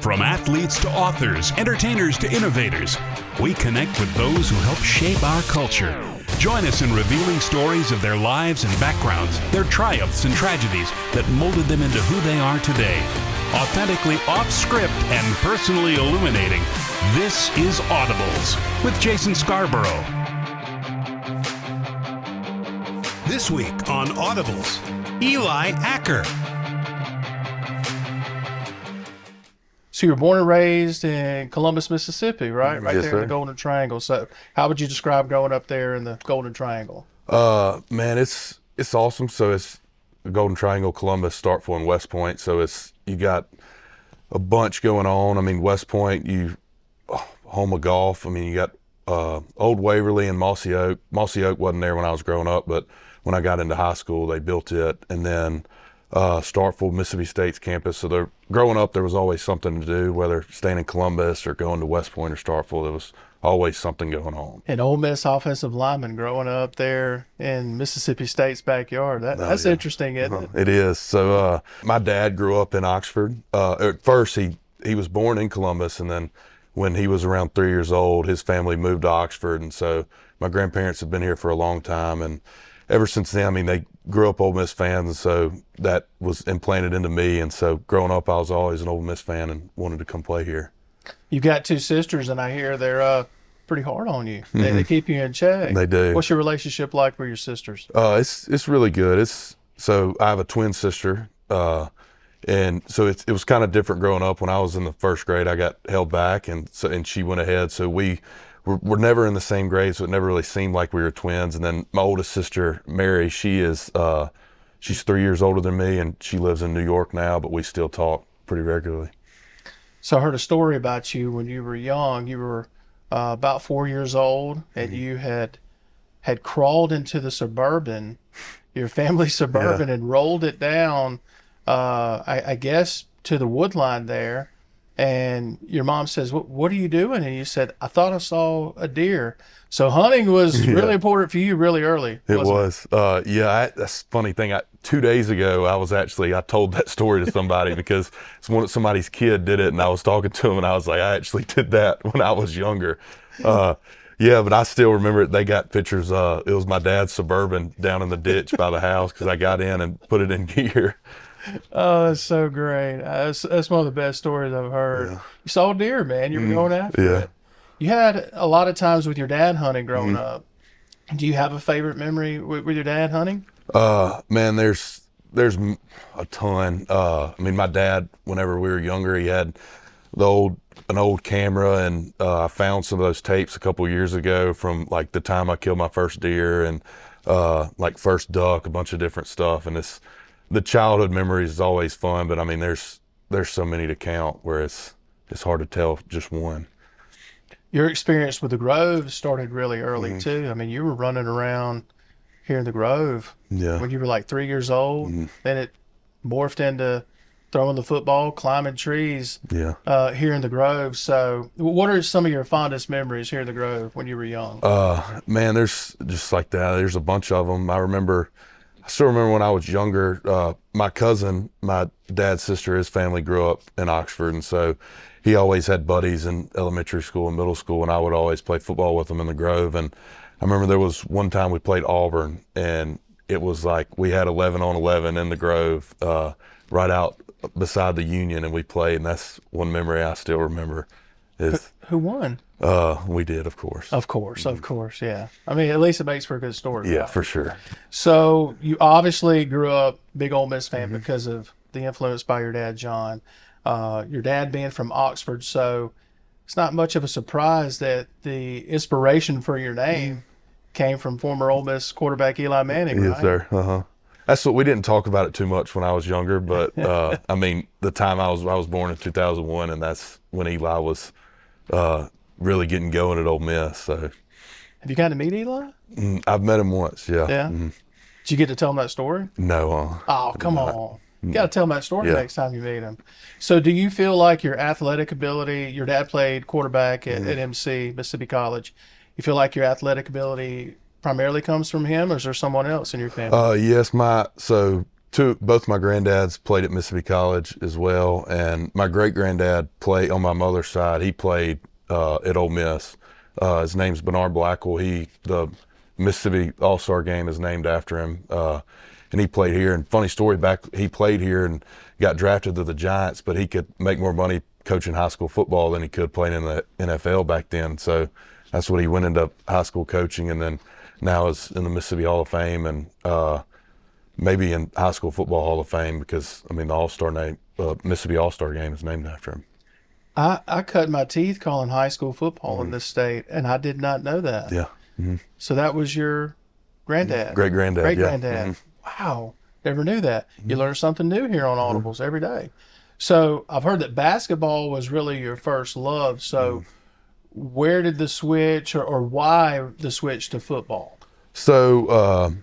From athletes to authors, entertainers to innovators, we connect with those who help shape our culture. Join us in revealing stories of their lives and backgrounds, their triumphs and tragedies that molded them into who they are today. Authentically off-script and personally illuminating, this is Audibles with Jason Scarborough. This week on Audibles, Eli Acker. So you were born and raised in Columbus, Mississippi, right? Right Yes, there sir. in the Golden Triangle. So how would you describe growing up there in the Golden Triangle? Man, it's awesome. So it's the Golden Triangle, Columbus, Starkville, and West Point. So you got a bunch going on. I mean, West Point, home of golf. I mean, you got Old Waverly and Mossy Oak. Mossy Oak wasn't there when I was growing up, but when I got into high school, they built it. And then Starkville, Mississippi State's campus. So growing up, there was always something to do, whether staying in Columbus or going to West Point or Starkville. There was always something going on. An Ole Miss offensive lineman growing up there in Mississippi State's backyard. That's interesting, isn't it? It is. So my dad grew up in Oxford. At first, he was born in Columbus, and then when he was around 3 years old, his family moved to Oxford. And so my grandparents have been here for a long time. And ever since then, I mean, they grew up Ole Miss fans, and so that was implanted into me. And so growing up, I was always an Ole Miss fan and wanted to come play here. You've got two sisters, and I hear they're pretty hard on you. They keep you in check. They do. What's your relationship like with your sisters? It's really good. So I have a twin sister, and so it was kind of different growing up. When I was in the first grade, I got held back, and she went ahead. So we're never in the same grade, so it never really seemed like we were twins. And then my oldest sister, Mary, she's 3 years older than me, and she lives in New York now, but we still talk pretty regularly. So I heard a story about you when you were young. You were about 4 years old, and you had crawled into the your family Suburban, and rolled it down, I guess, to the wood line there. And your mom says, what are you doing? And you said, I thought I saw a deer. So hunting was really important for you really early. It was. That's a funny thing. 2 days ago, I told that story to somebody because somebody's kid did it, and I was talking to him, and I was like, I actually did that when I was younger. But I still remember it. They got pictures. It was my dad's Suburban down in the ditch by the house because I got in and put it in gear. Oh, that's so great. That's one of the best stories I've heard. Yeah. You saw a deer, man. You were going after it. You had a lot of times with your dad hunting growing up. Do you have a favorite memory with your dad hunting? Man, there's a ton. I mean, my dad, whenever we were younger, he had an old camera, and I found some of those tapes a couple years ago from like the time I killed my first deer and like first duck, a bunch of different stuff. And the childhood memories is always fun, but I mean, there's so many to count where it's hard to tell just one. Your experience with the Grove started really early too. I mean, you were running around here in the Grove when you were like 3 years old. Then it morphed into throwing the football, climbing trees here in the Grove. So what are some of your fondest memories here in the Grove when you were young? Man, there's just like that. There's a bunch of them. I still remember when I was younger, my cousin, my dad's sister, his family grew up in Oxford, and so he always had buddies in elementary school and middle school, and I would always play football with them in the Grove. And I remember there was one time we played Auburn, and it was like we had 11 on 11 in the Grove right out beside the Union, and we played, and that's one memory I still remember. Who won? We did, of course. Of course, yeah. I mean, at least it makes for a good story. Yeah, for sure. So you obviously grew up big Ole Miss fan because of the influence by your dad, John. Your dad being from Oxford, so it's not much of a surprise that the inspiration for your name came from former Ole Miss quarterback Eli Manning, right? Yes, sir. That's what we didn't talk about it too much when I was younger, but I mean, the time I was born in 2001, and that's when Eli was really getting going at Ole Miss. So, have you gotten to meet Eli? I've met him once. Yeah. Yeah. Did you get to tell him that story? No. Oh, come on. You got to tell him that story next time you meet him. So, do you feel like your athletic ability? Your dad played quarterback at MC, Mississippi College. You feel like your athletic ability primarily comes from him, or is there someone else in your family? Yes, so both my granddads played at Mississippi College as well, and my great granddad played on my mother's side. He played at Ole Miss. His name's Bernard Blackwell. The Mississippi All-Star game is named after him, and he played here. And funny story, he played here and got drafted to the Giants, but he could make more money coaching high school football than he could playing in the NFL back then. So that's what he went into high school coaching, and then now is in the Mississippi Hall of Fame, and maybe in high school football Hall of Fame, because the Mississippi All-Star game is named after him. I cut my teeth calling high school football in this state, and I did not know that. Yeah. Mm-hmm. So that was your granddad? Great granddad. Great yeah. granddad. Mm-hmm. Wow. Never knew that. You learn something new here on Audibles every day. So I've heard that basketball was really your first love. So where did the switch, or why the switch to football? So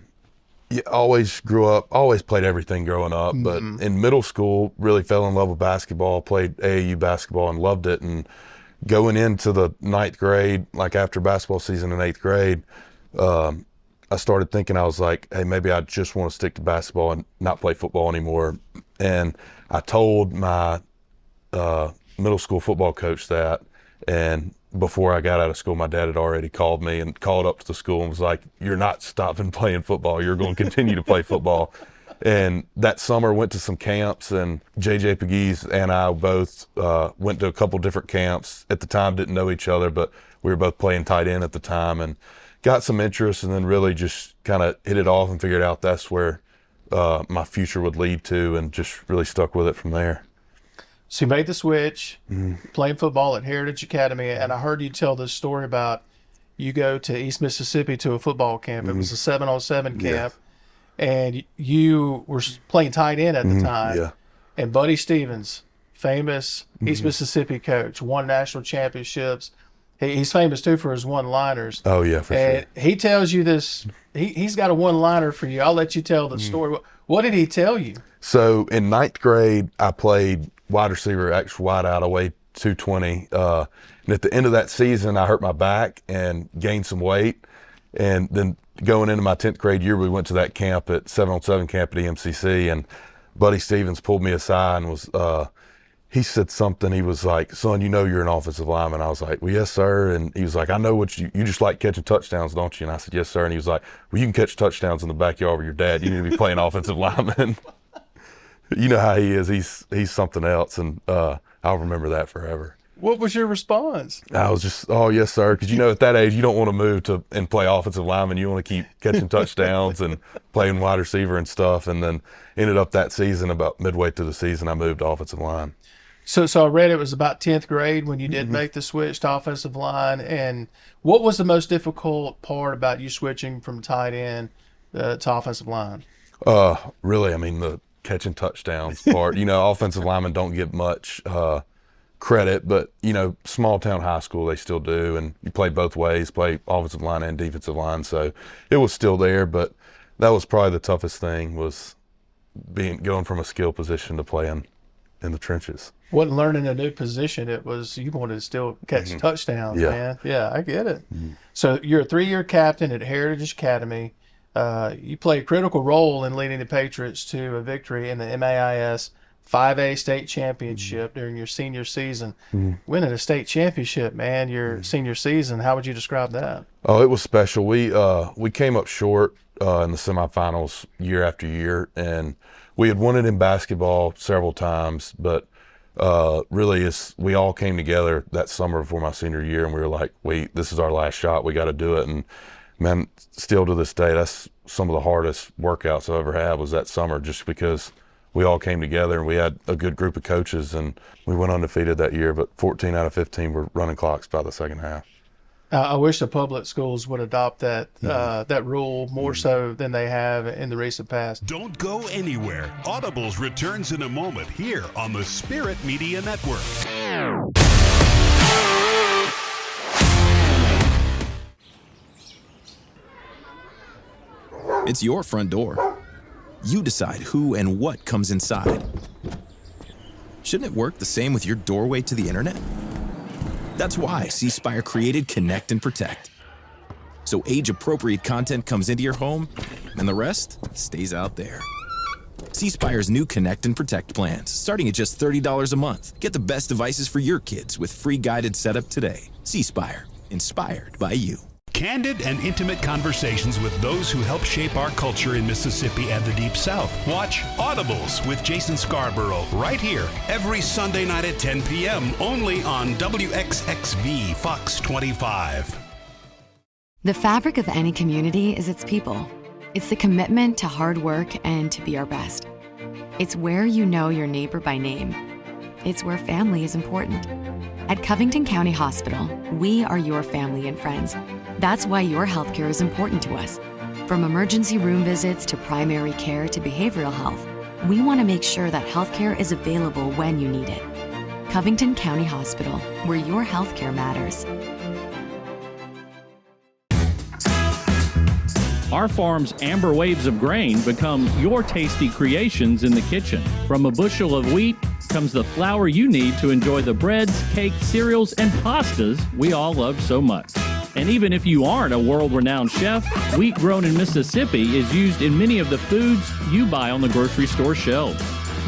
always played everything growing up, but in middle school really fell in love with basketball, played AAU basketball and loved it. And going into the 9th grade, like after basketball season in 8th grade, I started thinking, I was like, hey, maybe I just want to stick to basketball and not play football anymore. And I told my middle school football coach that, and before I got out of school, my dad had already called me and called up to the school and was like, you're not stopping playing football. You're going to continue to play football. And that summer went to some camps, and JJ Pegues and I both went to a couple different camps. At the time, didn't know each other, but we were both playing tight end at the time, and got some interest, and then really just kind of hit it off and figured out that's where my future would lead to, and just really stuck with it from there. So you made the switch, playing football at Heritage Academy, and I heard you tell this story about you go to East Mississippi to a football camp. It was a 7-on-7 camp, and you were playing tight end at the time. Yeah. And Buddy Stevens, famous East Mississippi coach, won national championships. He's famous too for his one-liners. Oh yeah, for and sure. He tells you this. He's got a one-liner for you. I'll let you tell the story. What did he tell you? So in 9th grade, I played wide receiver, extra wide out. I weighed 220. And at the end of that season, I hurt my back and gained some weight. And then going into my 10th grade year, we went to that camp at 7-on-7 camp at EMCC, and Buddy Stevens pulled me aside and was, he said something. He was like, son, you know you're an offensive lineman. I was like, well, yes, sir. And he was like, I know what you just like catching touchdowns, don't you? And I said, yes, sir. And he was like, well, you can catch touchdowns in the backyard with your dad. You need to be playing offensive lineman. You know how he is. He's something else, and I'll remember that forever. What was your response? I was just, oh, yes, sir. Because, at that age, you don't want to move and play offensive lineman. You want to keep catching touchdowns and playing wide receiver and stuff. And then ended up that season, about midway through the season, I moved to offensive line. So I read it was about 10th grade when you did make the switch to offensive line. And what was the most difficult part about you switching from tight end to offensive line? Really, the catching touchdowns part. Offensive linemen don't get much credit, but small town high school, they still do, and you play both ways, play offensive line and defensive line, so it was still there. But that was probably the toughest thing, was going from a skill position to playing in the trenches. Wasn't learning a new position, it was you wanted to still catch touchdowns, man. Yeah, I get it. So you're a 3-year captain at Heritage Academy. You play a critical role in leading the Patriots to a victory in the MAIS 5A state championship during your senior season. Winning a state championship, man, your senior season, how would you describe that? Oh, it was special. We came up short in the semifinals year after year, and we had won it in basketball several times, but really we all came together that summer before my senior year, and we were like, this is our last shot. We got to do it. And man, still to this day, that's some of the hardest workouts I've ever had, was that summer, just because we all came together and we had a good group of coaches, and we went undefeated that year, but 14 out of 15 were running clocks by the second half. I wish the public schools would adopt that rule more so than they have in the recent past. Don't go anywhere. Audibles returns in a moment here on the Spirit Media Network. It's your front door. You decide who and what comes inside. Shouldn't it work the same with your doorway to the internet? That's why C Spire created Connect and Protect. So age-appropriate content comes into your home, and the rest stays out there. C Spire's new Connect and Protect plans, starting at just $30 a month. Get the best devices for your kids with free guided setup today. C Spire, inspired by you. Candid and intimate conversations with those who help shape our culture in Mississippi and the Deep South. Watch Audibles with Jason Scarborough right here every Sunday night at 10 p.m. only on WXXV Fox 25. The fabric of any community is its people. It's the commitment to hard work and to be our best. It's where you know your neighbor by name. It's where family is important. At Covington County Hospital, we are your family and friends. That's why your healthcare is important to us. From emergency room visits to primary care to behavioral health, we want to make sure that healthcare is available when you need it. Covington County Hospital, where your healthcare matters. Our farm's amber waves of grain become your tasty creations in the kitchen. From a bushel of wheat comes the flour you need to enjoy the breads, cakes, cereals, and pastas we all love so much. And even if you aren't a world-renowned chef, wheat grown in Mississippi is used in many of the foods you buy on the grocery store shelves.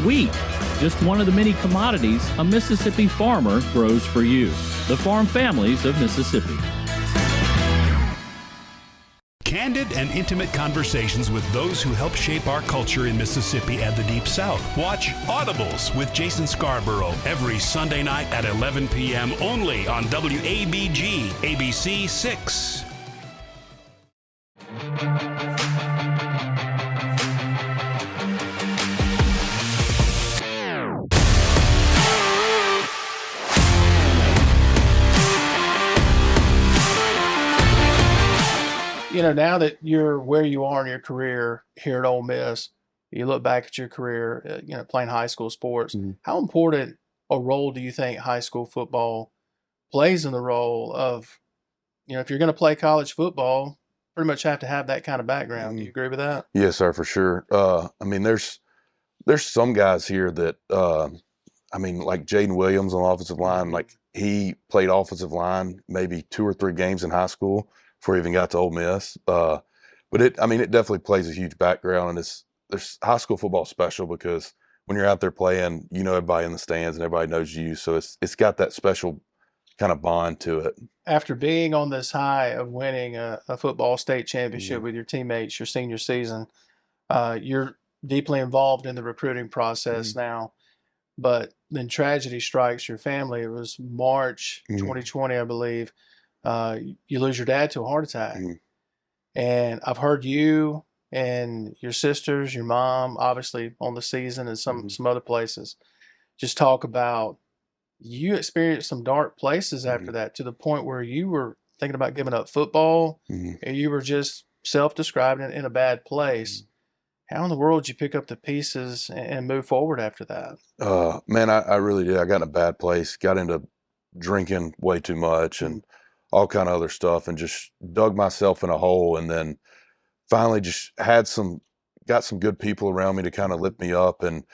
Wheat, just one of the many commodities a Mississippi farmer grows for you. The farm families of Mississippi. Candid and intimate conversations with those who help shape our culture in Mississippi and the Deep South. Watch Audibles with Jason Scarborough every Sunday night at 11 p.m. only on WABG ABC 6. You know, now that you're where you are in your career here at Ole Miss, you look back at your career, playing high school sports. Mm-hmm. How important a role do you think high school football plays in the role of, if you're going to play college football, pretty much have to have that kind of background. Do you agree with that? Yes, sir, for sure. There's some guys here that, like Jaden Williams on the offensive line, like he played offensive line maybe 2 or 3 games in high school before he even got to Ole Miss. But it definitely plays a huge background, and there's high school football special because when you're out there playing, everybody in the stands and everybody knows you. So it's got that special kind of bond to it. After being on this high of winning a football state championship with your teammates your senior season, you're deeply involved in the recruiting process now. But then tragedy strikes your family. It was March 2020, I believe. You lose your dad to a heart attack. And I've heard you and your sisters, your mom, obviously on the season and some other places, just talk about you experienced some dark places after that, to the point where you were thinking about giving up football and you were just self-described in a bad place. How in the world did you pick up the pieces and move forward after that? Man, I really did. I got in a bad place, got into drinking way too much and all kind of other stuff, and just dug myself in a hole. And then finally just got some good people around me to kind of lift me up. And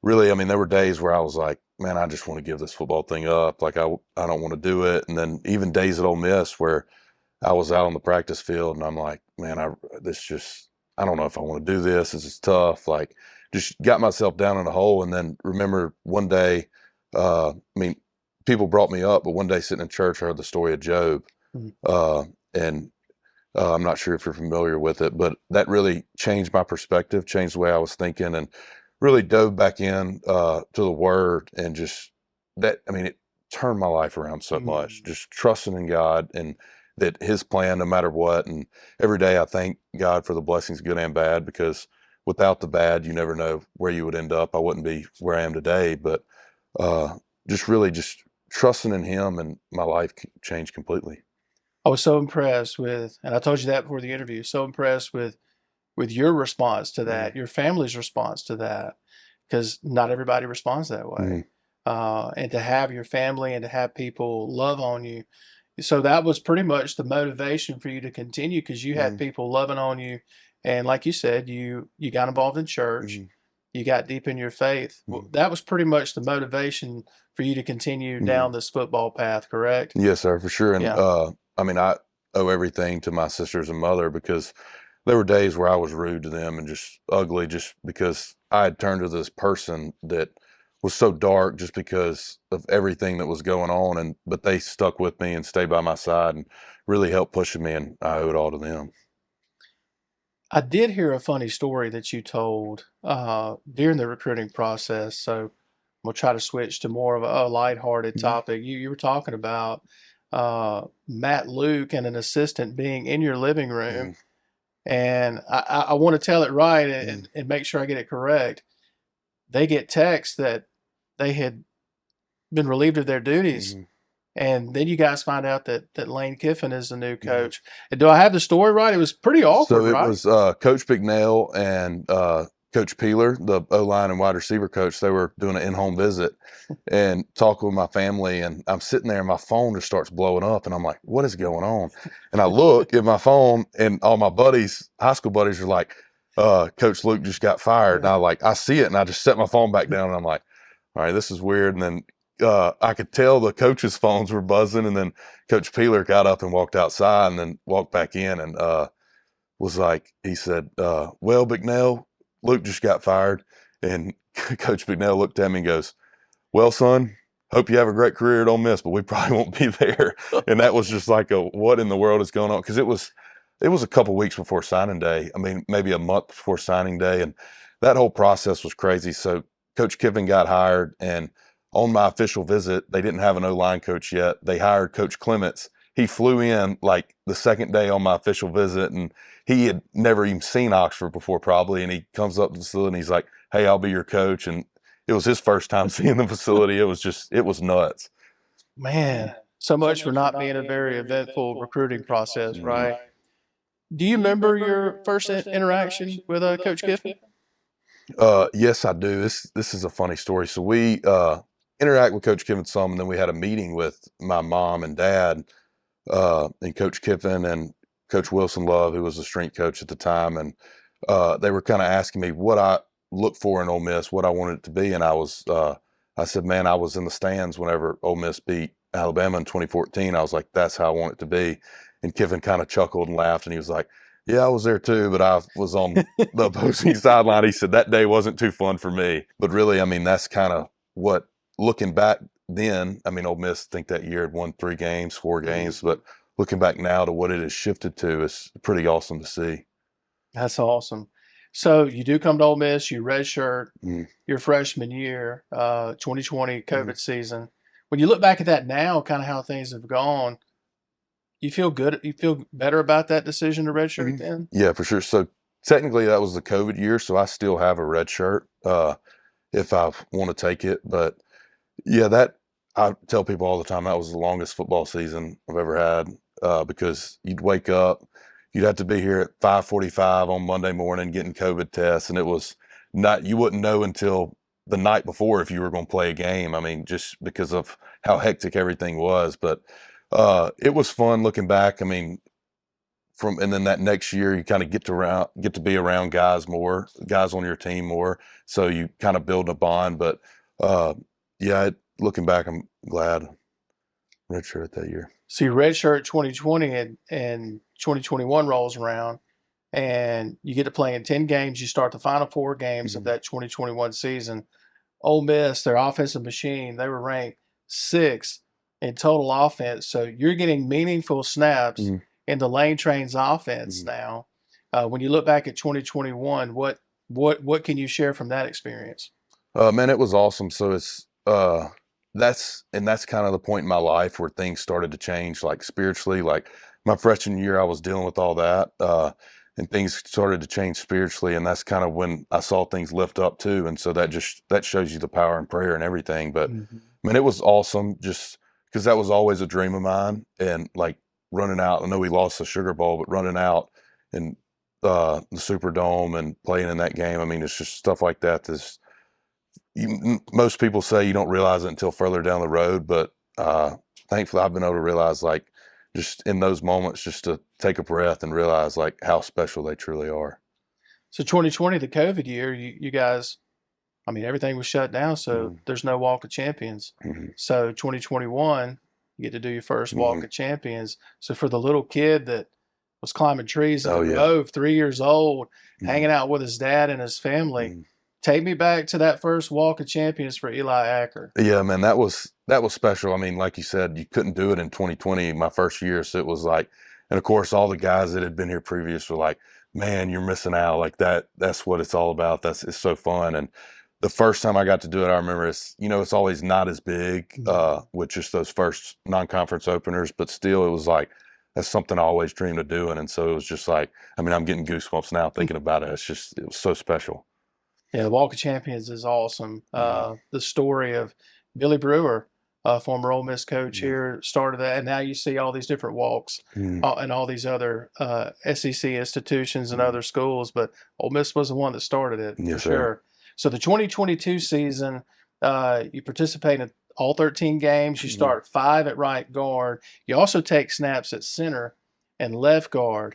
really, there were days where I was like, man, I just want to give this football thing up. Like I don't want to do it. And then even days at Ole Miss where I was out on the practice field and I'm like, man, I don't know if I want to do this. This is tough. Like just got myself down in a hole. And then remember one day, people brought me up, but one day sitting in church, I heard the story of Job. And I'm not sure if you're familiar with it, but that really changed my perspective, changed the way I was thinking, and really dove back in to the Word, and just that, it turned my life around so much, just trusting in God and that His plan, no matter what. And every day I thank God for the blessings, good and bad, because without the bad, you never know where you would end up. I wouldn't be where I am today, but just trusting in Him, and my life changed completely. I was so impressed with, and I told you that before the interview, so impressed with your response to that, your family's response to that, because not everybody responds that way. And to have your family and to have people love on you. So that was pretty much the motivation for you to continue, because you had people loving on you. And like you said, you got involved in church. You got deep in your faith. Well, that was pretty much the motivation for you to continue down this football path, correct? Yes, sir, for sure. And I owe everything to my sisters and mother, because there were days where I was rude to them and just ugly, just because I had turned to this person that was so dark just because of everything that was going on, but they stuck with me and stayed by my side and really helped pushing me, and I owe it all to them. I did hear a funny story that you told during the recruiting process. So we'll try to switch to more of a lighthearted topic. You were talking about Matt Luke and an assistant being in your living room. And I want to tell it right and make sure I get it correct. They get text that they had been relieved of their duties. And then you guys find out that Lane Kiffin is the new coach. And do I have the story right? It was pretty awkward, So it right? was Coach Bignell and Coach Peeler, the O-line and wide receiver coach. They were doing an in-home visit and talking with my family. And I'm sitting there and my phone just starts blowing up. And I'm like, what is going on? And I look at my phone and all my buddies, high school buddies, are like, Coach Luke just got fired. And I see it and I just set my phone back down and I'm like, all right, this is weird. And then I could tell the coaches' phones were buzzing, and then Coach Peeler got up and walked outside and then walked back in and was like, he said, well, Bignell, Luke just got fired. And Coach Bignell looked at me and goes, well, son, hope you have a great career at Ole Miss, but we probably won't be there. And that was just like what in the world is going on? Because it was a couple weeks before signing day. I mean, maybe a month before signing day. And that whole process was crazy. So Coach Kiffin got hired, and on my official visit, they didn't have an O-line coach yet. They hired Coach Clements. He flew in like the second day on my official visit, and he had never even seen Oxford before probably. And he comes up to the facility and he's like, hey, I'll be your coach. And it was his first time seeing the facility. It was nuts. Man, so much for not being a very eventful recruiting process, right? Do you remember your first interaction with Coach Kiffin? Yes, I do. This is a funny story. So we interact with Coach Kiffin some, and then we had a meeting with my mom and dad and Coach Kiffin and Coach Wilson Love, who was the strength coach at the time, and they were kind of asking me what I look for in Ole Miss, what I wanted it to be, and I said, man, I was in the stands whenever Ole Miss beat Alabama in 2014. I was like, that's how I want it to be. And Kiffin kind of chuckled and laughed, and he was like, yeah, I was there too, but I was on the opposing sideline. He said that day wasn't too fun for me. But really, I mean, that's kind of what, looking back then, I mean, Ole Miss, I think that year had won 4 games, but looking back now to what it has shifted to is pretty awesome to see. That's awesome. So you do come to Ole Miss, you redshirt your freshman year, 2020 COVID season. When you look back at that now, kind of how things have gone, you feel good? You feel better about that decision to redshirt then? Yeah, for sure. So technically that was the COVID year, so I still have a red shirt if I want to take it. But yeah, that I tell people all the time, that was the longest football season I've ever had because you'd wake up, you'd have to be here at 5:45 on Monday morning getting COVID tests, and it was not, you wouldn't know until the night before if you were going to play a game. I mean, just because of how hectic everything was. But it was fun looking back. I mean, and then that next year you kind of get to be around guys on your team more. So you kind of build a bond. But yeah, looking back, I'm glad redshirt that year. So you redshirt 2020 and 2021 rolls around, and you get to play in 10 games. You start the final 4 games of that 2021 season. Ole Miss, their offensive machine, they were ranked 6th in total offense. So you're getting meaningful snaps in the Lane Train's offense now. When you look back at 2021, what can you share from that experience? Man, it was awesome. So it's that's kind of the point in my life where things started to change, like spiritually. Like my freshman year, I was dealing with all that, and things started to change spiritually, and that's kind of when I saw things lift up too. And so that shows you the power in prayer and everything. But man, it was awesome, just because that was always a dream of mine. And like running out, I know we lost the Sugar Bowl, but running out in the Superdome and playing in that game, I mean, it's just stuff like that. Most people say you don't realize it until further down the road, but thankfully I've been able to realize, like, just in those moments, just to take a breath and realize like how special they truly are. So 2020, the COVID year, you guys, I mean, everything was shut down, so there's no Walk of Champions. So 2021, you get to do your first Walk of Champions. So for the little kid that was climbing trees in the Grove, 3 years old, hanging out with his dad and his family, take me back to that first Walk of Champions for Eli Acker. Yeah, man, that was special. I mean, like you said, you couldn't do it in 2020, my first year. So it was like, and of course, all the guys that had been here previous were like, man, you're missing out. Like that's what it's all about. It's so fun. And the first time I got to do it, I remember it's always not as big with just those first non-conference openers, but still it was like, that's something I always dreamed of doing. And so it was just like, I mean, I'm getting goosebumps now thinking about it. It was so special. Yeah, the Walk of Champions is awesome. The story of Billy Brewer, former Ole Miss coach here, started that, and now you see all these different walks and all these other SEC institutions and other schools, but Ole Miss was the one that started it, Yes, for sure. So the 2022 season, you participate in all 13 games. You start 5 at right guard. You also take snaps at center and left guard.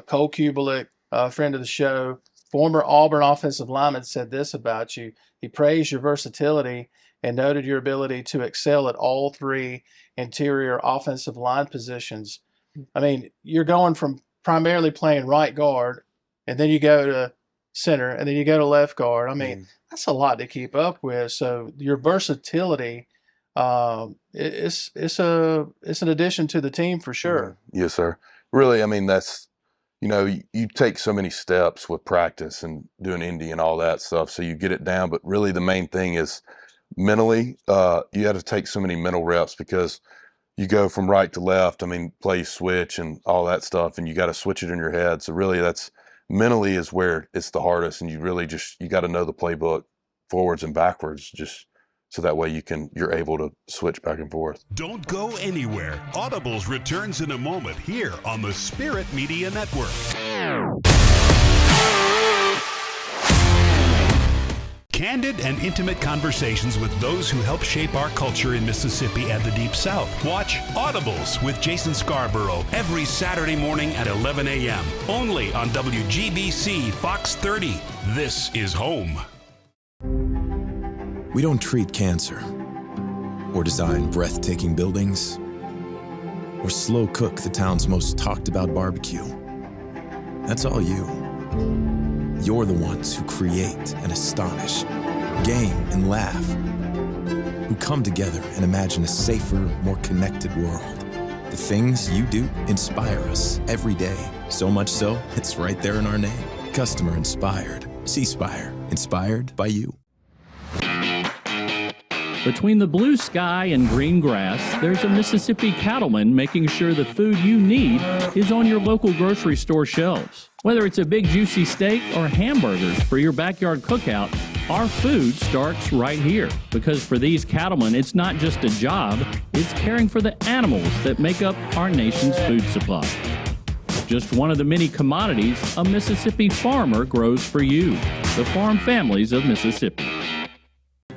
Cole Kubelik, friend of the show, former Auburn offensive lineman, said this about you. He praised your versatility and noted your ability to excel at all 3 interior offensive line positions. I mean, you're going from primarily playing right guard, and then you go to center, and then you go to left guard. I mean, that's a lot to keep up with. So your versatility, it's an addition to the team for sure. Yes, sir. Really, I mean, that's, you take so many steps with practice and doing Indy and all that stuff, so you get it down. But really, the main thing is mentally, you have to take so many mental reps because you go from right to left. I mean, play switch and all that stuff, and you got to switch it in your head. So really, that's mentally is where it's the hardest, and you got to know the playbook forwards and backwards, just so that way you're able to switch back and forth. Don't go anywhere. Audibles returns in a moment here on the Spirit Media Network. Candid and intimate conversations with those who help shape our culture in Mississippi and the Deep South. Watch Audibles with Jason Scarborough every Saturday morning at 11 a.m. only on WGBC Fox 30. This is home. We don't treat cancer, or design breathtaking buildings, or slow cook the town's most talked about barbecue. That's all you. You're the ones who create and astonish, game and laugh, who come together and imagine a safer, more connected world. The things you do inspire us every day, so much so, it's right there in our name. Customer inspired. C-Spire. Inspired by you. Between the blue sky and green grass, there's a Mississippi cattleman making sure the food you need is on your local grocery store shelves. Whether it's a big juicy steak or hamburgers for your backyard cookout, our food starts right here. Because for these cattlemen, it's not just a job, it's caring for the animals that make up our nation's food supply. Just one of the many commodities a Mississippi farmer grows for you, the farm families of Mississippi.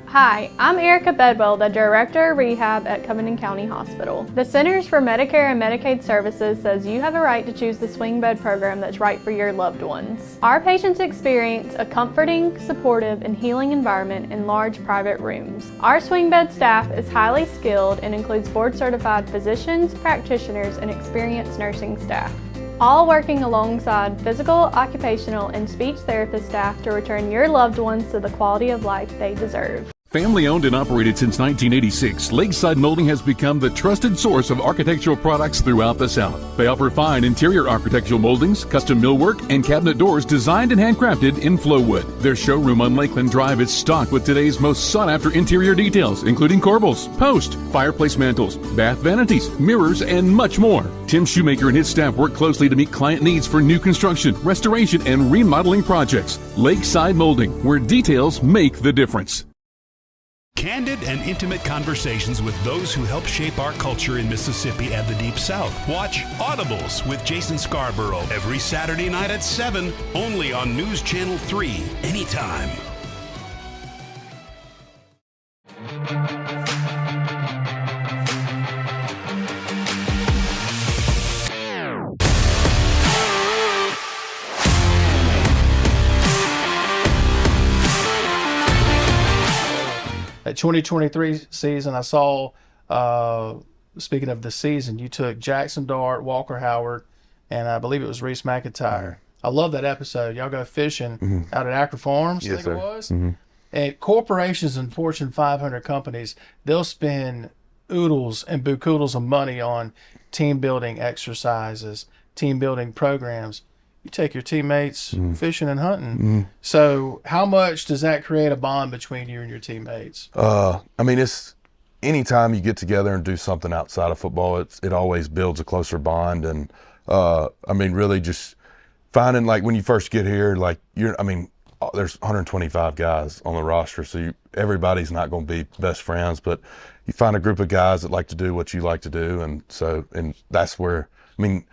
Hi, I'm Erica Bedwell, the Director of Rehab at Covington County Hospital. The Centers for Medicare and Medicaid Services says you have a right to choose the swing bed program that's right for your loved ones. Our patients experience a comforting, supportive, and healing environment in large private rooms. Our swing bed staff is highly skilled and includes board-certified physicians, practitioners, and experienced nursing staff, all working alongside physical, occupational, and speech therapist staff to return your loved ones to the quality of life they deserve. Family owned and operated since 1986, Lakeside Molding has become the trusted source of architectural products throughout the South. They offer fine interior architectural moldings, custom millwork, and cabinet doors designed and handcrafted in Flowwood. Their showroom on Lakeland Drive is stocked with today's most sought-after interior details, including corbels, post, fireplace mantles, bath vanities, mirrors, and much more. Tim Shoemaker and his staff work closely to meet client needs for new construction, restoration, and remodeling projects. Lakeside Molding, where details make the difference. Candid and intimate conversations with those who help shape our culture in Mississippi and the Deep South. Watch Audibles with Jason Scarborough every Saturday night at 7, only on News Channel 3, anytime. That 2023 season, I saw, speaking of the season, you took Jackson Dart, Walker Howard, and I believe it was Reese McIntyre I love that episode. Y'all go fishing out at Acker Farms, Yes, I think sir. it was. And corporations and Fortune 500 companies, they'll spend oodles and bucoodles of money on team building exercises, team building programs. You take your teammates fishing and hunting. So how much does that create a bond between you and your teammates? I mean, it's anytime you get together and do something outside of football, it always builds a closer bond. And I mean, really just finding, like, when you first get here, like, there's 125 guys on the roster, so everybody's not going to be best friends, but you find a group of guys that like to do what you like to do, and that's where, I mean,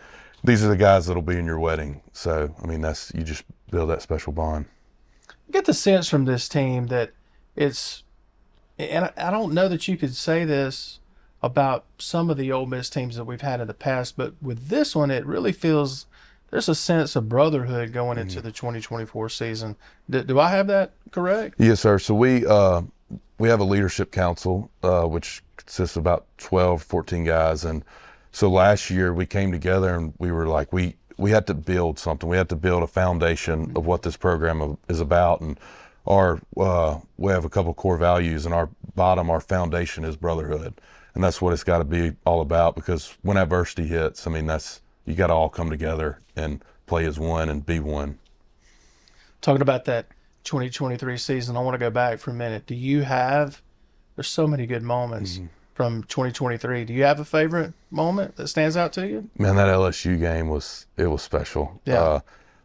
these are the guys that'll be in your wedding. So, I mean, you just build that special bond. You get the sense from this team that it's, and I don't know that you could say this about some of the Ole Miss teams that we've had in the past, but with this one, it really feels there's a sense of brotherhood going into the 2024 season. Do I have that correct? Yes, sir. So we have a leadership council, which consists of about 12, 14 guys. And so last year we came together and we were like, we had to build something. We had to build a foundation of what this program is about. And we have a couple core values, and our foundation is brotherhood. And that's what it's got to be all about, because when adversity hits, I mean, you got to all come together and play as one and be one. Talking about that 2023 season, I want to go back for a minute. There's so many good moments from 2023. Do you have a favorite moment that stands out to you? Man, that LSU game was special. Yeah.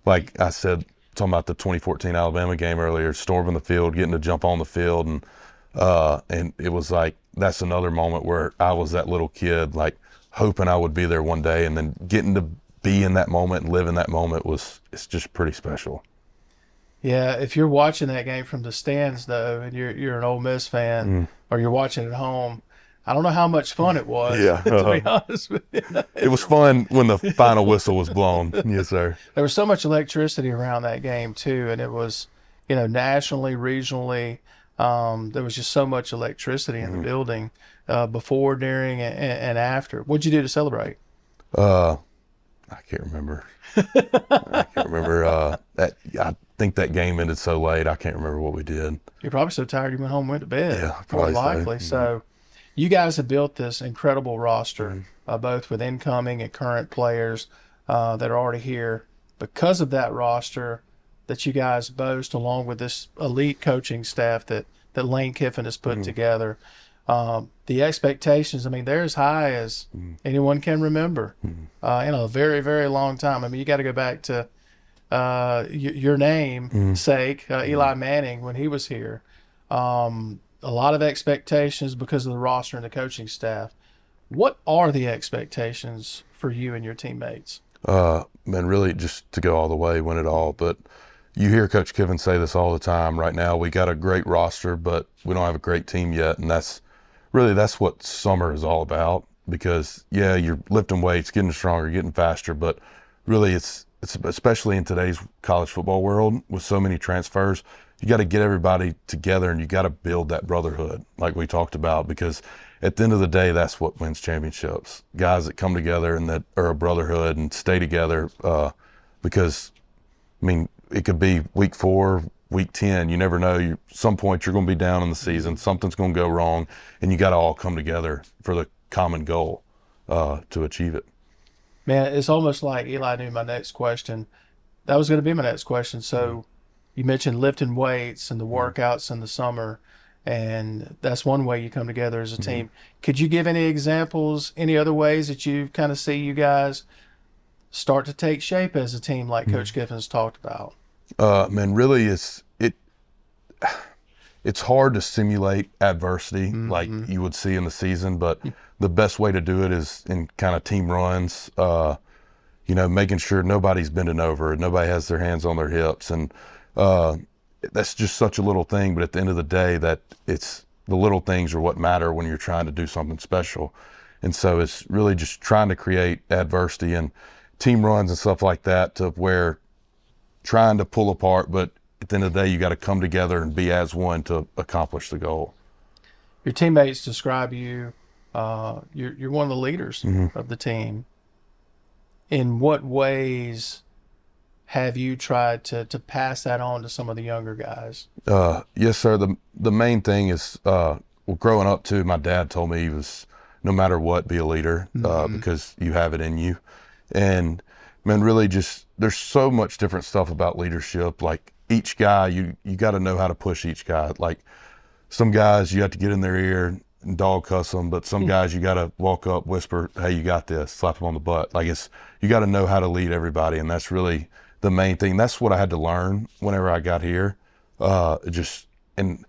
Like I said, talking about the 2014 Alabama game earlier, storming the field, getting to jump on the field, and it was like, that's another moment where I was that little kid, like, hoping I would be there one day, and then getting to be in that moment and live in that moment it's just pretty special. Yeah, if you're watching that game from the stands, though, and you're an Ole Miss fan, or you're watching at home, I don't know how much fun it was, to be honest with you. It was fun when the final whistle was blown. Yes, sir. There was so much electricity around that game, too, and it was, nationally, regionally, there was just so much electricity in the building before, during, and after. What'd you do to celebrate? I can't remember. I think that game ended so late, I can't remember what we did. You're probably so tired you went home and went to bed. Yeah, more probably so. likely. So you guys have built this incredible roster, both with incoming and current players that are already here. Because of that roster that you guys boast, along with this elite coaching staff that Lane Kiffin has put together, the expectations, I mean, they're as high as anyone can remember in a very, very long time. I mean, you got to go back to your namesake, Eli Manning, when he was here. A lot of expectations because of the roster and the coaching staff. What are the expectations for you and your teammates? Man, really just to go all the way, win it all. But you hear Coach Kiffin say this all the time. Right now, we got a great roster, but we don't have a great team yet. And that's what summer is all about, because, yeah, you're lifting weights, getting stronger, getting faster, but really it's especially in today's college football world with so many transfers, you got to get everybody together and you got to build that brotherhood like we talked about, because at the end of the day, that's what wins championships. Guys that come together and that are a brotherhood and stay together, because, I mean, it could be week 4, week 10, you never know. Some point you're going to be down in the season, something's going to go wrong, and you got to all come together for the common goal to achieve it. Man, it's almost like Eli knew my next question. That was going to be my next question. So you mentioned lifting weights and the workouts in the summer, and that's one way you come together as a team. Could you give any examples, any other ways that you kind of see you guys start to take shape as a team like Coach Kiffin's talked about? Man, really, it's hard to simulate adversity like you would see in the season, but the best way to do it is in kind of team runs, making sure nobody's bending over, nobody has their hands on their hips. And that's just such a little thing, but at the end of the day, the little things are what matter when you're trying to do something special. And so it's really just trying to create adversity and team runs and stuff like that, to where trying to pull apart, but at the end of the day, you got to come together and be as one to accomplish the goal. Your teammates describe you, you're one of the leaders of the team. In what ways have you tried to pass that on to some of the younger guys? Yes, sir. The main thing is, well, growing up too, my dad told me he was, no matter what, be a leader, because you have it in you. And man, really just, there's so much different stuff about leadership. Like each guy, you got to know how to push each guy. Like some guys, you have to get in their ear and dog cuss them, but some guys you got to walk up, whisper, hey, you got this, slap them on the butt. Like you got to know how to lead everybody. And that's really the main thing. That's what I had to learn whenever I got here. And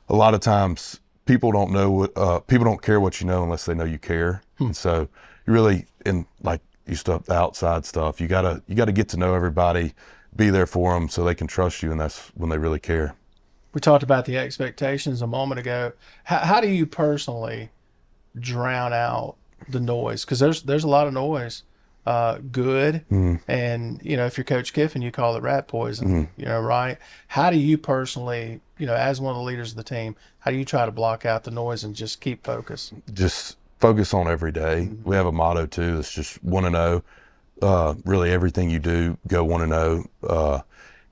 a lot of times people don't know people don't care what you know unless they know you care. And so you really, in like the outside stuff, you gotta get to know everybody, be there for them so they can trust you, and that's when they really care. We talked about the expectations a moment ago. How do you personally drown out the noise? Because there's a lot of noise, good, and if you're Coach Kiffin, you call it rat poison, right? How do you personally, as one of the leaders of the team, how do you try to block out the noise and just keep focus? Just focus on every day. We have a motto too. It's just 1-0. Really everything you do, go 1-0.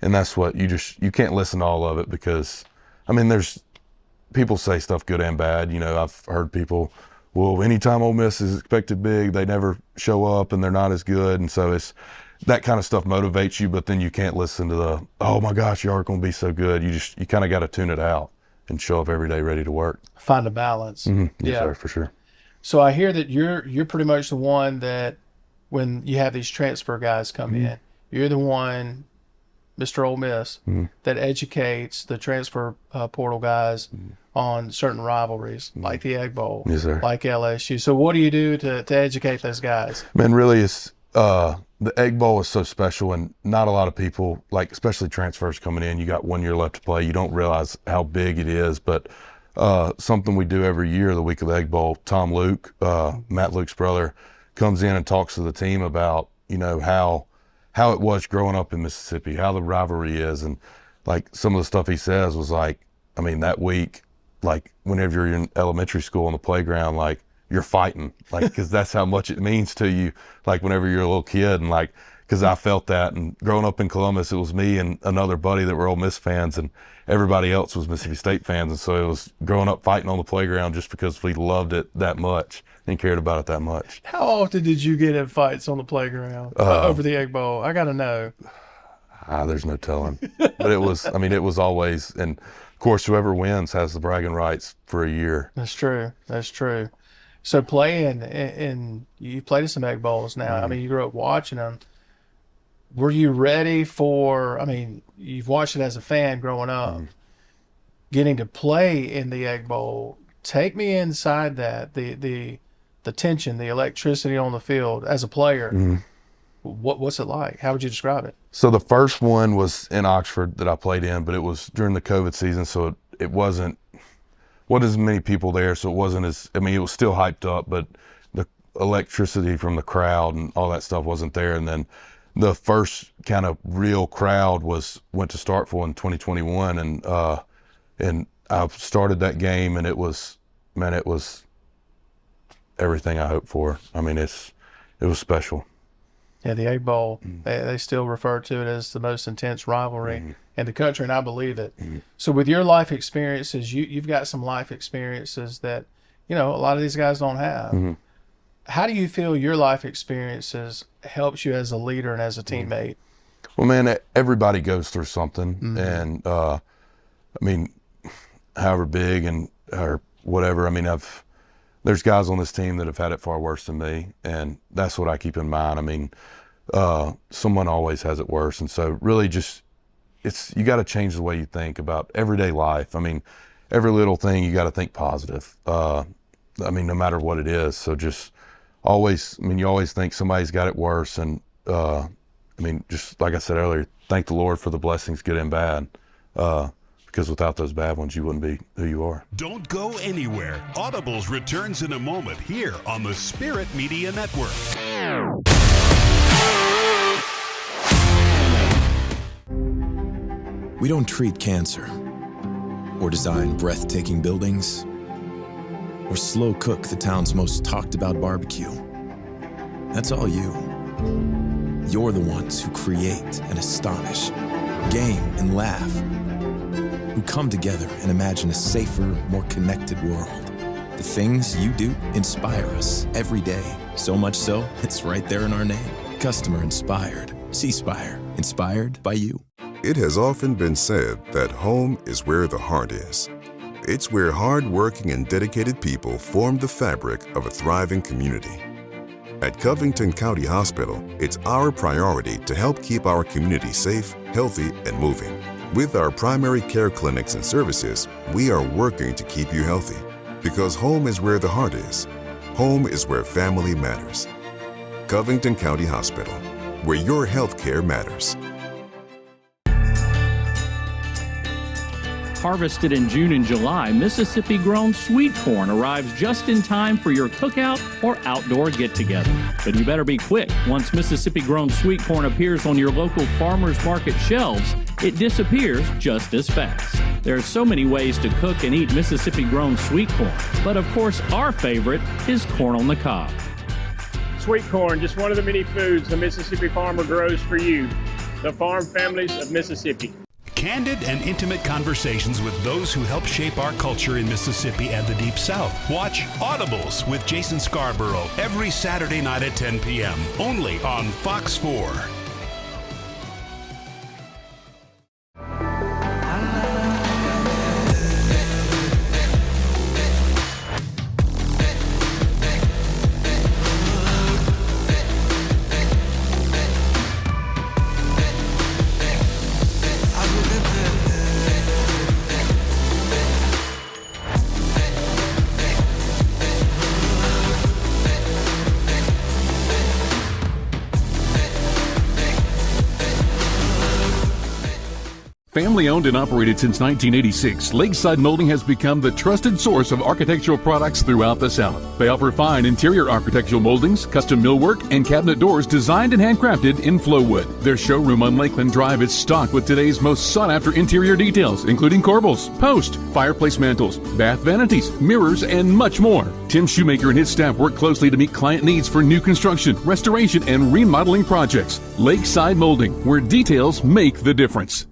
And that's what you can't listen to all of it, because there's people say stuff good and bad. I've heard people, well, anytime Ole Miss is expected big, they never show up and they're not as good. And so it's that kind of stuff motivates you, but then you can't listen to the, oh my gosh, you aren't going to be so good. You kind of got to tune it out and show up every day ready to work. Find a balance. Yes, sir, for sure. So I hear that you're pretty much the one that when you have these transfer guys come in, you're the one, Mr. Ole Miss, that educates the transfer portal guys on certain rivalries, like the Egg Bowl, yes, sir, like LSU. So what do you do to educate those guys? Man, really, it's the Egg Bowl is so special, and not a lot of people, like especially transfers coming in, you got 1 year left to play. You don't realize how big it is, but something we do every year, the week of the Egg Bowl, Tom Luke, Matt Luke's brother, comes in and talks to the team about, how it was growing up in Mississippi, how the rivalry is. And like some of the stuff he says was like, that week, like whenever you're in elementary school on the playground, like you're fighting, like, because that's how much it means to you, like whenever you're a little kid. And like, because I felt that. And growing up in Columbus, it was me and another buddy that were Ole Miss fans, and everybody else was Mississippi State fans. And so it was growing up fighting on the playground just because we loved it that much and cared about it that much. How often did you get in fights on the playground over the Egg Bowl? I got to know. There's no telling. But it was, it was always, and of course, whoever wins has the bragging rights for a year. That's true. So playing, and you played in some Egg Bowls now. You grew up watching them. Were you ready for, you've watched it as a fan growing up, getting to play in the Egg Bowl. Take me inside that, the tension, the electricity on the field as a player. What's it like? How would you describe it? So the first one was in Oxford that I played in, but it was during the COVID season, so it wasn't as many people there, so it wasn't as, it was still hyped up, but the electricity from the crowd and all that stuff wasn't there. And then the first kind of real crowd went to Starkville in 2021, and I started that game, and it was everything I hoped for. It was special. Yeah, the Egg Bowl, they still refer to it as the most intense rivalry in the country, and I believe it. So with your life experiences, you've got some life experiences that, a lot of these guys don't have. How do you feel your life experiences helps you as a leader and as a teammate? Well, man, everybody goes through something, and however big or whatever, there's guys on this team that have had it far worse than me, and that's what I keep in mind. Someone always has it worse, and so really just, you got to change the way you think about everyday life. Every little thing you got to think positive, no matter what it is. So just always, you always think somebody's got it worse, and just like I said earlier, thank the Lord for the blessings, good and bad. Because without those bad ones, you wouldn't be who you are. Don't go anywhere. Audibles returns in a moment here on the Spirit Media Network. We don't treat cancer, or design breathtaking buildings, or slow cook the town's most talked about barbecue. That's all you. You're the ones who create and astonish, game and laugh, who come together and imagine a safer, more connected world. The things you do inspire us every day. So much so, it's right there in our name. Customer inspired. C-Spire. Inspired by you. It has often been said that home is where the heart is. It's where hard-working and dedicated people form the fabric of a thriving community. At Covington County Hospital, it's our priority to help keep our community safe, healthy, and moving. With our primary care clinics and services, we are working to keep you healthy. Because home is where the heart is. Home is where family matters. Covington County Hospital, where your health care matters. Harvested in June and July, Mississippi-grown sweet corn arrives just in time for your cookout or outdoor get-together. But you better be quick. Once Mississippi-grown sweet corn appears on your local farmers market shelves, it disappears just as fast. There are so many ways to cook and eat Mississippi-grown sweet corn, but of course our favorite is corn on the cob. Sweet corn, just one of the many foods the Mississippi farmer grows for you, the farm families of Mississippi. Candid and intimate conversations with those who help shape our culture in Mississippi and the Deep South. Watch Audibles with Jason Scarborough every Saturday night at 10 p.m. only on Fox 4. Family owned and operated since 1986, Lakeside Molding has become the trusted source of architectural products throughout the South. They offer fine interior architectural moldings, custom millwork, and cabinet doors designed and handcrafted in Flowwood. Their showroom on Lakeland Drive is stocked with today's most sought-after interior details, including corbels, post, fireplace mantles, bath vanities, mirrors, and much more. Tim Shoemaker and his staff work closely to meet client needs for new construction, restoration, and remodeling projects. Lakeside Molding, where details make the difference.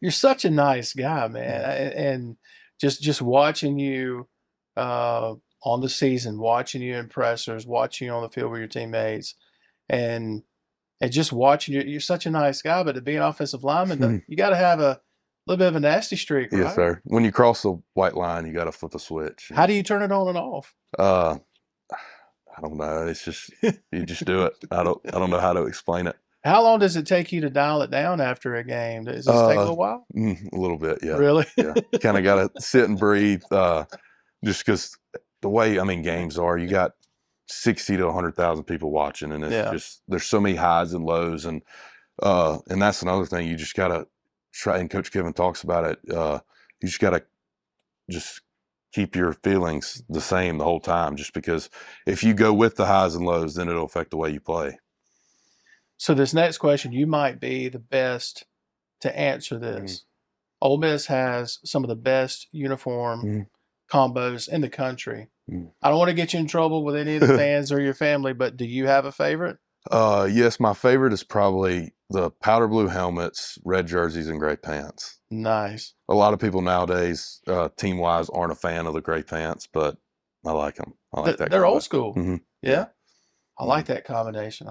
You're such a nice guy, man, and just watching you on the season, watching you in pressers, watching you on the field with your teammates, and just watching you. You're such a nice guy, but to be an offensive lineman, you got to have a little bit of a nasty streak, right? Yes, sir. When you cross the white line, you got to flip the switch. How do you turn it on and off? I don't know. It's just you just do it. I don't know how to explain it. How long does it take you to dial it down after a game? Does this take a little while? A little bit, yeah. Really? Yeah. Kind of got to sit and breathe. Just because the way games are, you got 60 to 100,000 people watching, and it's just there's so many highs and lows, and that's another thing. You just got to try. And Coach Kevin talks about it. You just got to just keep your feelings the same the whole time. Just because if you go with the highs and lows, then it'll affect the way you play. So this next question, you might be the best to answer this. Ole Miss has some of the best uniform combos in the country. I don't want to get you in trouble with any of the fans or your family, but do you have a favorite? Yes, my favorite is probably the powder blue helmets, red jerseys, and gray pants. Nice. A lot of people nowadays, team-wise, aren't a fan of the gray pants, but I like them. I like that. They're old school. Yeah. I like that combination.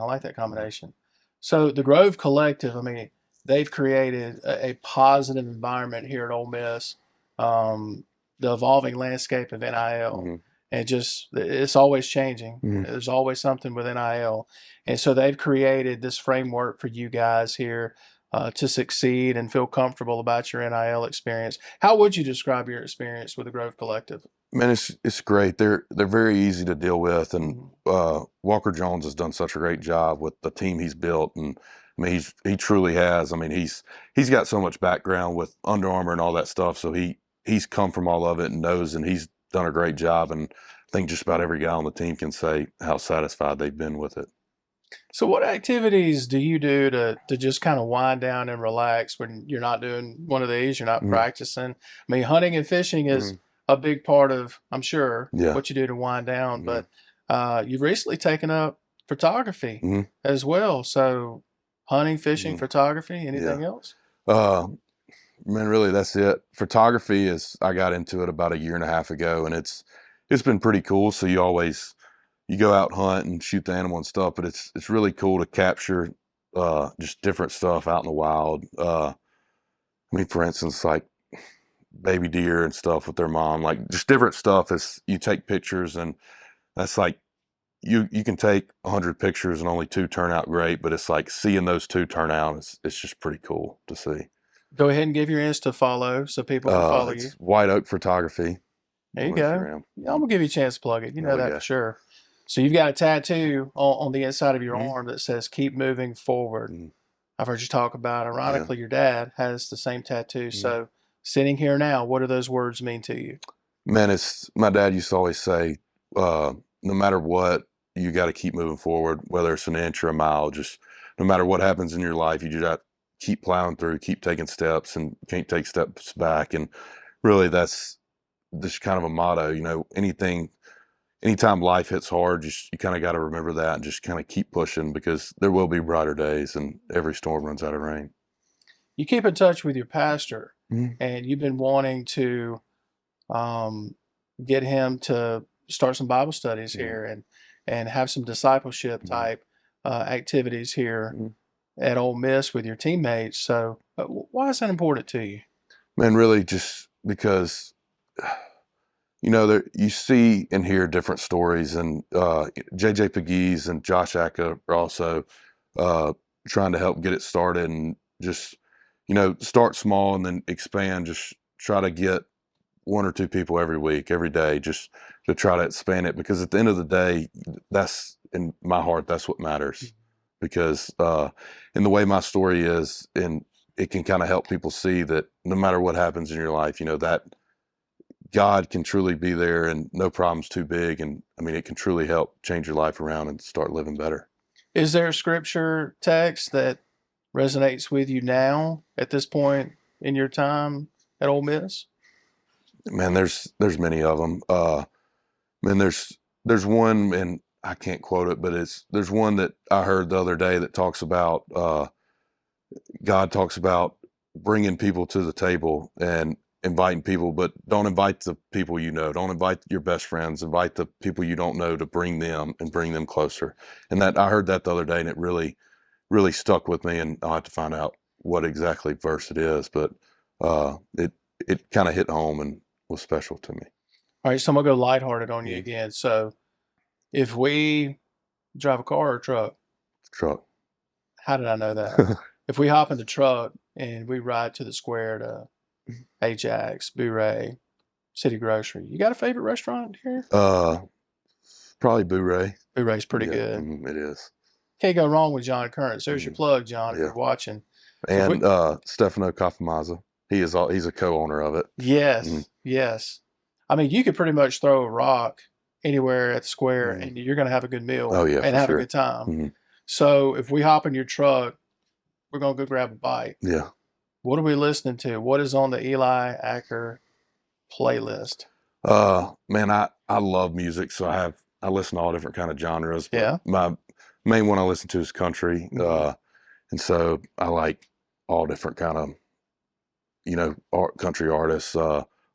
So the Grove Collective, I mean, they've created a positive environment here at Ole Miss. The evolving landscape of NIL, and just it's always changing. There's always something with NIL, and so they've created this framework for you guys here to succeed and feel comfortable about your NIL experience. How would you describe your experience with the Grove Collective? Man, it's great. They're very easy to deal with, and Walker Jones has done such a great job with the team he's built, and I mean he truly has. I mean he's got so much background with Under Armour and all that stuff, so he's come from all of it and knows, and he's done a great job. And I think just about every guy on the team can say how satisfied they've been with it. So what activities do you do to just kind of wind down and relax when you're not doing one of these, you're not practicing? I mean, hunting and fishing is a big part of, I'm sure, what you do to wind down, but you've recently taken up photography as well. So hunting, fishing, photography, anything else? Man, really, that's it. Photography I got into it about a year and a half ago, and it's been pretty cool. So you go out hunt and shoot the animal and stuff, but it's really cool to capture just different stuff out in the wild. I mean, for instance, like baby deer and stuff with their mom, like just different stuff. You take pictures, and that's like you can take 100 pictures and only 2 turn out great, but it's like seeing those 2 turn out, it's just pretty cool to see. Go ahead and give your Insta follow so people can follow you. White Oak Photography. There you go. Yeah, I'm gonna give you a chance to plug it. You know that for sure. So you've got a tattoo on the inside of your arm that says "Keep moving forward." I've heard you talk about. Ironically, your dad has the same tattoo. So sitting here now, what do those words mean to you? Man, my dad used to always say, no matter what, you got to keep moving forward, whether it's an inch or a mile. Just no matter what happens in your life, you just got to keep plowing through, keep taking steps, and can't take steps back. And really, that's just kind of a motto. You know, anytime life hits hard, you kind of got to remember that and just kind of keep pushing, because there will be brighter days, and every storm runs out of rain. You keep in touch with your pastor, and you've been wanting to get him to start some Bible studies here and have some discipleship type activities here at Ole Miss with your teammates. So why is that important to you? Man, really just because, you know, you see and hear different stories, and J.J. Pegues and Josh Acker are also trying to help get it started, and just, you know, start small and then expand. Just try to get 1 or 2 people every week, every day, just to try to expand it, because at the end of the day, that's, in my heart, that's what matters. Because in the way my story is, and it can kind of help people see that no matter what happens in your life, you know, that God can truly be there, and no problem's too big. And I mean, it can truly help change your life around and start living better. Is there a scripture text that resonates with you now at this point in your time at Ole Miss? Man, there's many of them. Man, there's one, and I can't quote it, but there's one that I heard the other day that talks about God talks about bringing people to the table and inviting people, but don't invite the people you know. Don't invite your best friends. Invite the people you don't know to bring them closer. And that I heard that the other day, and it really, really stuck with me. And I'll have to find out what exactly verse it is, but it kind of hit home and was special to me. All right, so I'm gonna go lighthearted on you again. So if we drive a car or a truck? Truck. How did I know that? If we hop in the truck and we ride to the square to Ajax, Bouray, City Grocery, you got a favorite restaurant here? Probably Bouray. Bouray's pretty good. It is. Can't go wrong with John Currents. There's your plug, John, if you're watching. And Stefano Kafamaza. He's a co-owner of it. Yes, yes. I mean, you could pretty much throw a rock anywhere at the square and you're going to have a good meal and have a good time. So if we hop in your truck, we're going to go grab a bite. Yeah. What are we listening to? What is on the Eli Acker playlist? Man, I love music, so I listen to all different kind of genres. Yeah. My main one I listen to is country. And so I like all different kind of, you know, country artists.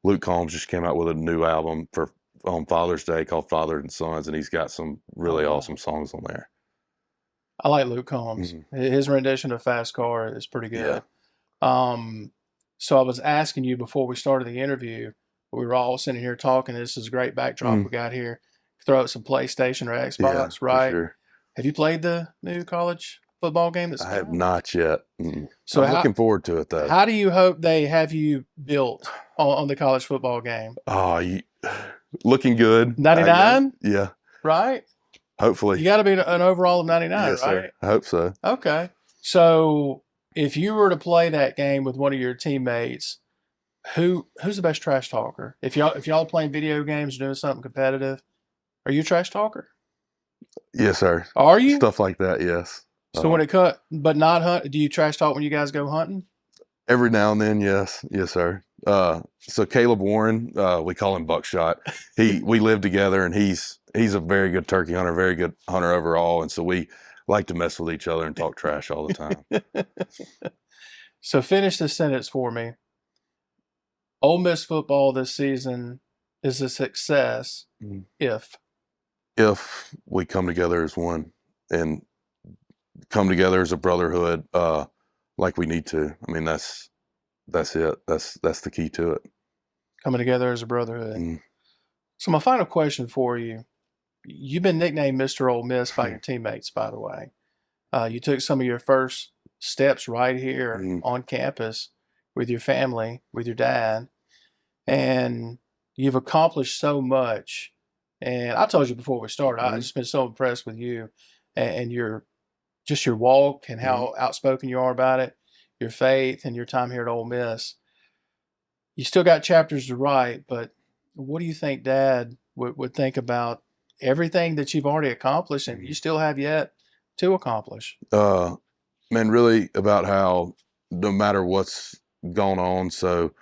Luke Combs just came out with a new album on Father's Day called Father and Sons, and he's got some really awesome songs on there. I like Luke Combs. His rendition of Fast Car is pretty good. So I was asking you before we started the interview, we were all sitting here talking. This is a great backdrop we got here. Throw up some PlayStation or Xbox, right? Sure. Have you played the new college football game that's I have not yet. So I'm looking forward to it, though. How do you hope they have you built on the college football game? Oh, looking good. 99? Yeah. Right? Hopefully. You got to be an overall of 99, yes, right? Sir. I hope so. Okay. So if you were to play that game with one of your teammates, who's the best trash talker? If y'all are playing video games, doing something competitive, are you a trash talker? Yes, sir. Are you? Stuff like that, yes. So when it cut, but not hunt, do you trash talk when you guys go hunting? Every now and then, yes. Yes, sir. So Caleb Warren, we call him Buckshot. We live together, and he's a very good turkey hunter, very good hunter overall. And so we like to mess with each other and talk trash all the time. So finish this sentence for me. Ole Miss football this season is a success if we come together as one and come together as a brotherhood, like we need to. I mean, that's it. That's the key to it. Coming together as a brotherhood. So my final question for you: you've been nicknamed Mr. Ole Miss by your teammates, by the way. You took some of your first steps right here on campus with your family, with your dad, and you've accomplished so much. And I told you before we started, I've just been so impressed with you and your walk and how outspoken you are about it, your faith and your time here at Ole Miss. You still got chapters to write, but what do you think Dad would think about everything that you've already accomplished and you still have yet to accomplish? Man, really about how no matter what's gone on, so,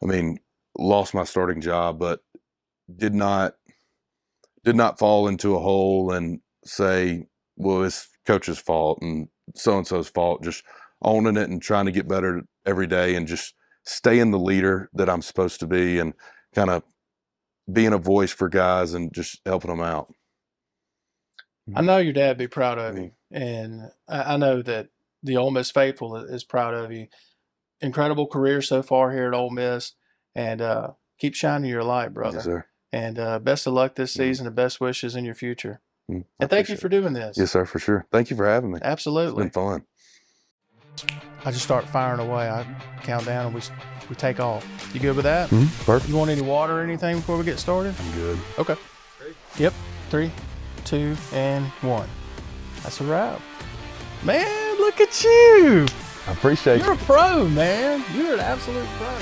I mean, lost my starting job, but did not fall into a hole and say, well, it's coach's fault and so-and-so's fault. Just owning it and trying to get better every day and just staying the leader that I'm supposed to be and kind of being a voice for guys and just helping them out. I know your dad would be proud of you, and I know that the Ole Miss faithful is proud of you. Incredible career so far here at Ole Miss, and keep shining your light, brother. Yes, sir. And best of luck this season, and best wishes in your future. And thank you for doing this. Yes, sir, for sure. Thank you for having me. Absolutely. It's been fun. I just start firing away. I count down and we take off. You good with that? Perfect. You want any water or anything before we get started? I'm good. Okay. Yep. 3, 2, and 1. That's a wrap. Man, look at you. I appreciate You're a pro, man. You're an absolute pro.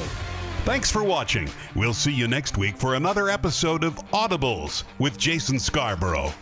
Thanks for watching. We'll see you next week for another episode of Audibles with Jason Scarborough.